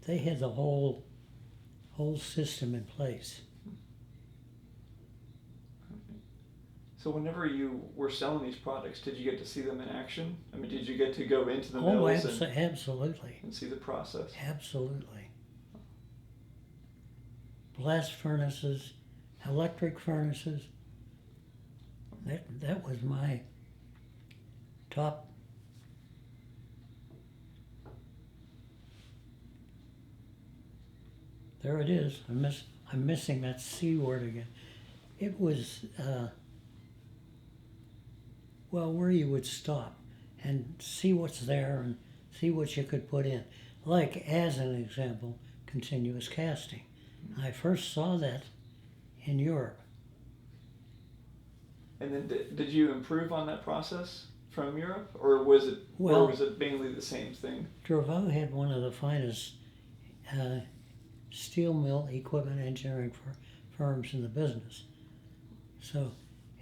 they had the whole system in place. So whenever you were selling these products, did you get to see them in action? I mean, did you get to go into the mills Absolutely. And see the process? Absolutely. Blast furnaces, electric furnaces. That was my top. There it is. I'm missing that C word again. It was where you would stop and see what's there and see what you could put in. Like, as an example, continuous casting. I first saw that in Europe. And then did you improve on that process from Europe, or was it mainly the same thing? Dravaux had one of the finest steel mill equipment engineering firms in the business. So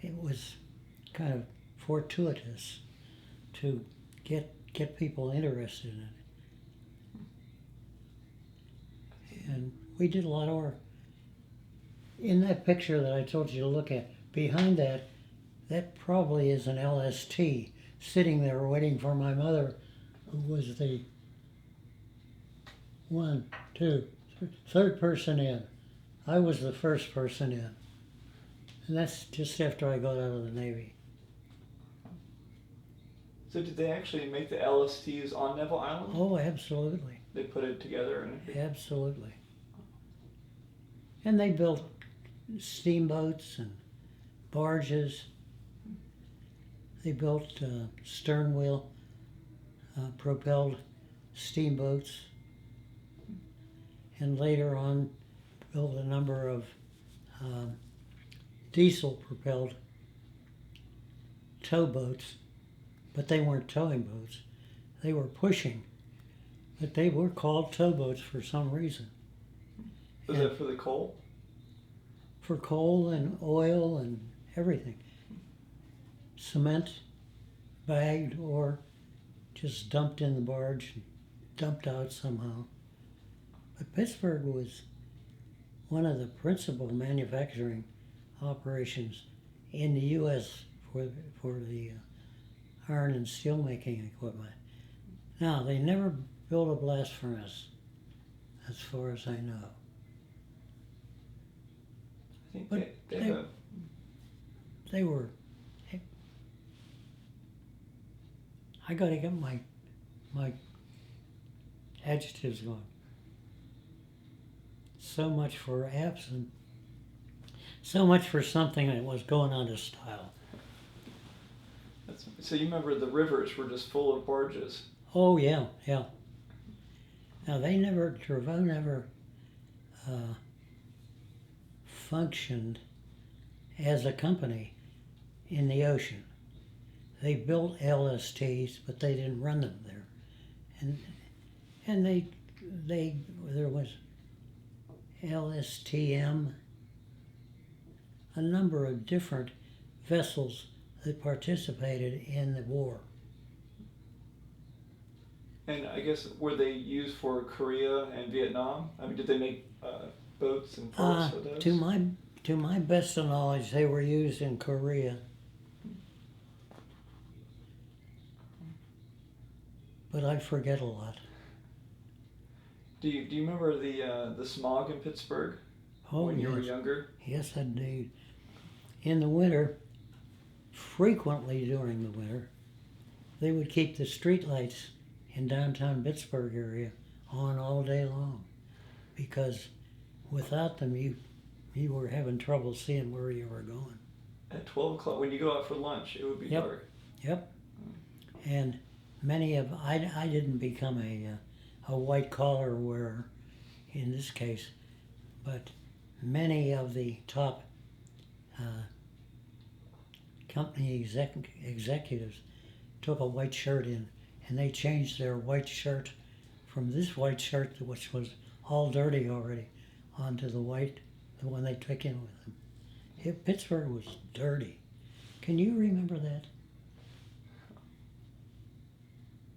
it was kind of fortuitous to get people interested in it. And we did a lot of work. In that picture that I told you to look at, behind that probably is an LST sitting there waiting for my mother, who was the third person in. I was the first person in. And that's just after I got out of the Navy. So did they actually make the LSTs on Neville Island? Oh, absolutely. They put it together and Absolutely. And they built steamboats and barges. They built stern wheel propelled steamboats, and later on built a number of diesel propelled towboats, but they weren't towing boats. They were pushing, but they were called towboats for some reason. Was that for the coal? For coal and oil and everything. Cement, bagged or just dumped in the barge, dumped out somehow. But Pittsburgh was one of the principal manufacturing operations in the U.S. for the iron and steel making equipment. Now, they never built a blast furnace, as far as I know. I think But they were. I got to get my adjectives going. So much for absent. So much for something that was going out of style. So you remember the rivers were just full of barges? Oh yeah. Now Dravaux never functioned as a company in the ocean. They built LSTs, but they didn't run them there, and there was LSTM, a number of different vessels that participated in the war. And I guess were they used for Korea and Vietnam? I mean, did they make boats and parts for those? To my best of knowledge, they were used in Korea. But I forget a lot. Do you remember the smog in Pittsburgh when you were younger? Yes, indeed. In the winter, frequently during the winter, they would keep the street lights in downtown Pittsburgh area on all day long, because without them you were having trouble seeing where you were going. At 12 o'clock, when you go out for lunch, it would be dark. Yep. And I didn't become a white collar wearer in this case, but many of the top company executives took a white shirt in, and they changed their white shirt from this white shirt, which was all dirty already, onto the one they took in with them. Pittsburgh was dirty. Can you remember that?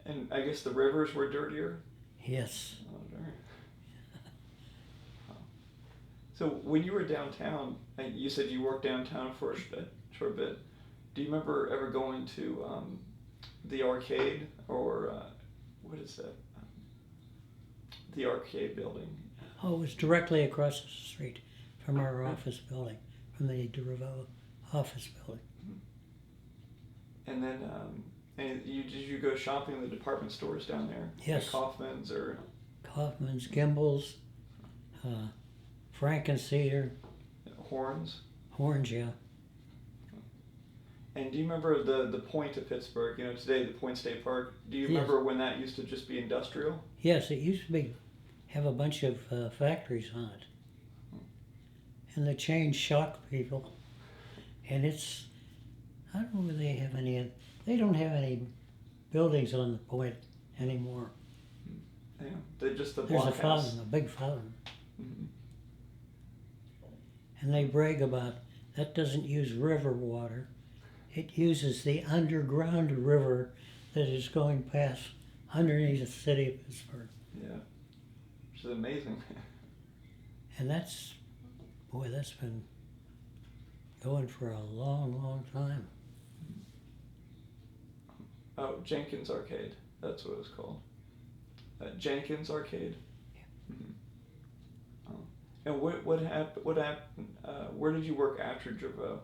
And I guess the rivers were dirtier? Yes. Oh, darn. So when you were downtown, and you said you worked downtown for a short bit. Do you remember ever going to the arcade or what is that? The arcade building. Oh, it was directly across the street from our office building, from the DeRivo office building. And then, did you go shopping in the department stores down there? Yes. Like Kaufman's or? Kaufman's, Gimbel's, Frankensteiner, Horns. Orange, yeah. And do you remember the point of Pittsburgh? You know, today the Point State Park. Do you Yes. remember when that used to just be industrial? Yes, it used to have a bunch of factories on it. And the change shocked people. And I don't know whether they don't have any buildings on the point anymore. Yeah, they're just the There's a blockhouse. fountain, a big fountain. Mm-hmm. And they brag about that doesn't use river water. It uses the underground river that is going past underneath the city of Pittsburgh. Yeah, which is amazing. And that's been going for a long, long time. Oh, Jenkins Arcade. That's what it was called. Jenkins Arcade. Yeah. Mm-hmm. Oh. And what happened? Where did you work after DeRivo?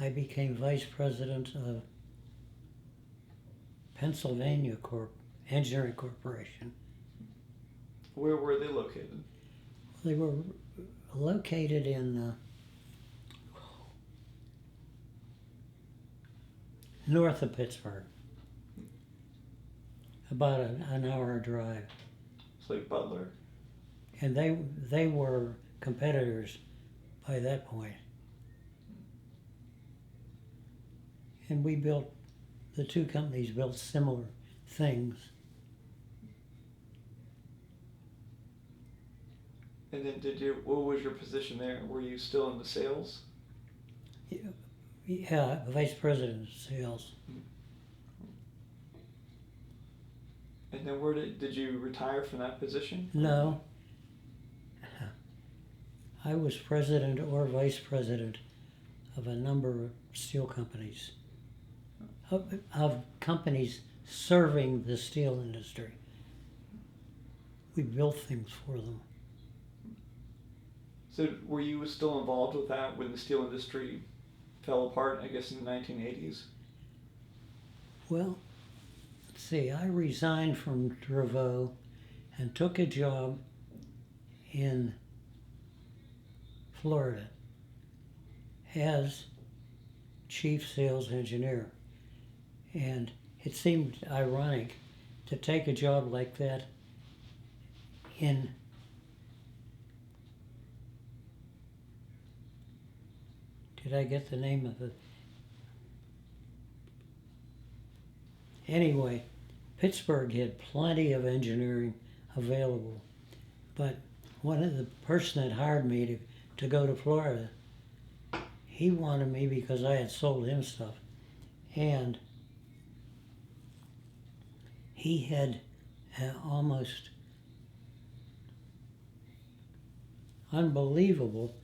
I became vice president of Pennsylvania Engineering Corporation. Where were they located? They were located in north of Pittsburgh, about an hour drive. It's like Butler. And they were competitors by that point. And the two companies built similar things. And then what was your position there? Were you still in the sales? Yeah, vice president of sales. And then did you retire from that position? No. I was president or vice president of a number of steel companies, of companies serving the steel industry. We built things for them. So were you still involved with that when the steel industry fell apart, I guess, in the 1980s? Well, let's see, I resigned from DeRivo and took a job in Florida as chief sales engineer. And it seemed ironic to take a job like that in did I get the name of it? Anyway, Pittsburgh had plenty of engineering available, but the person that hired me to go to Florida, he wanted me because I had sold him stuff, and he had almost unbelievable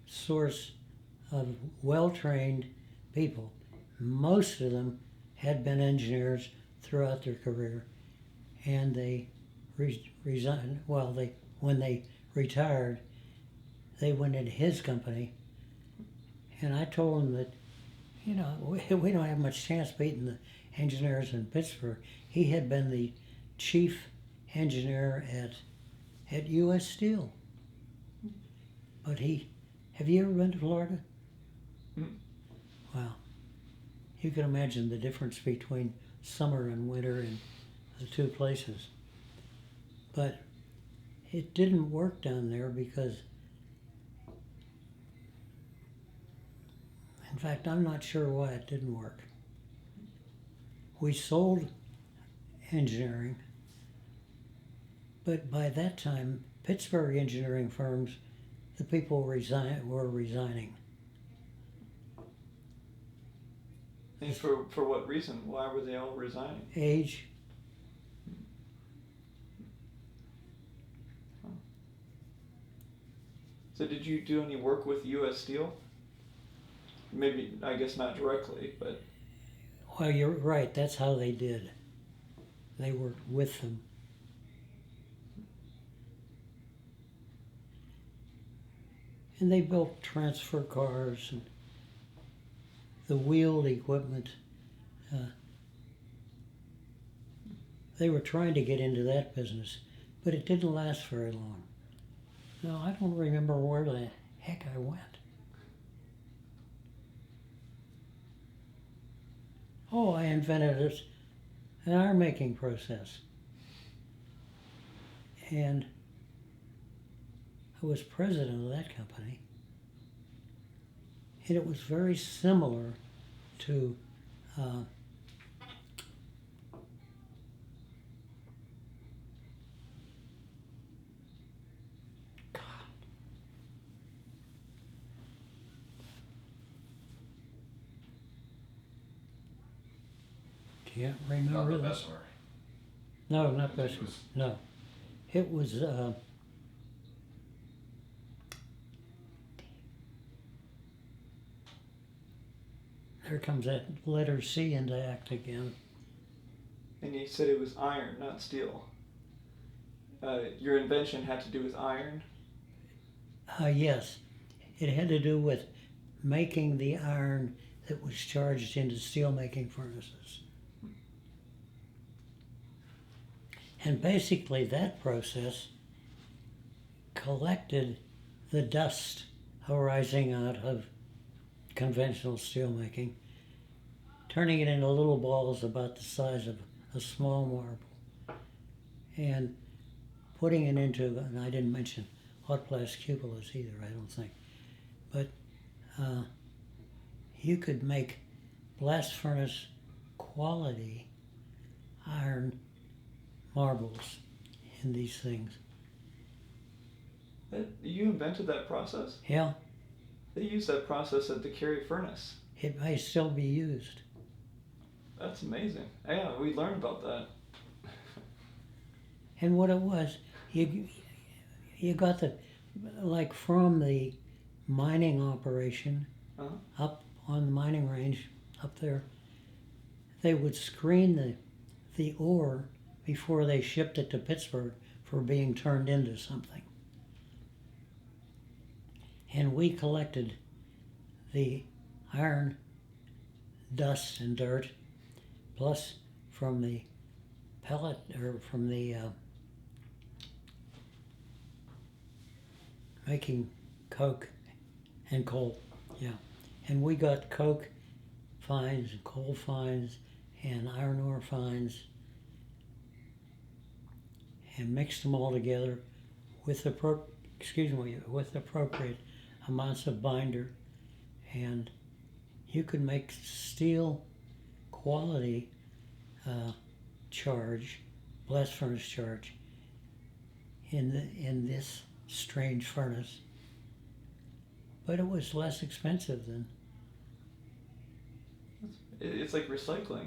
source of well-trained people. Most of them had been engineers throughout their career, and they resigned. Well, when they retired, they went into his company, and I told him that, we don't have much chance beating the engineers in Pittsburgh. He had been the chief engineer at U.S. Steel, but have you ever been to Florida? Mm. Wow. You can imagine the difference between summer and winter in the two places. But it didn't work down there because, in fact, I'm not sure why it didn't work. We sold engineering, but by that time, Pittsburgh engineering firms, the people were resigning. And for what reason? Why were they all resigning? Age. So did you do any work with U.S. Steel? Maybe, I guess not directly, but Well, you're right. That's how they did. They worked with them. And they built transfer cars and the wheeled equipment. They were trying to get into that business, but it didn't last very long. No, I don't remember where the heck I went. Oh, I invented an iron making process. And I was president of that company. And it was very similar to can't Not remember the that. Bessemer. No, not It Bessemer. was- No. It was, there comes that letter C into act again. and you said it was iron, not steel. Your invention had to do with iron. Yes, it had to do with making the iron that was charged into steelmaking furnaces. And basically that process collected the dust arising out of conventional steelmaking, turning it into little balls about the size of a small marble, and putting it into, and I didn't mention hot blast cupolas either, I don't think, but you could make blast furnace quality iron marbles in these things. You invented that process? Yeah, They used that process at the Cary furnace. it may still be used. That's amazing. Yeah, we learned about that. And what it was, you got the, like from the mining operation Uh-huh. up on the mining range up there, they would screen the ore before they shipped it to Pittsburgh for being turned into something. And we collected the iron dust and dirt, plus from the pellet, or from the making coke and coal, yeah. And we got coke fines and coal fines and iron ore fines and mixed them all together with with appropriate amounts of binder, and you could make steel quality charge, blast furnace charge, in this strange furnace. But it was less expensive than It's like recycling.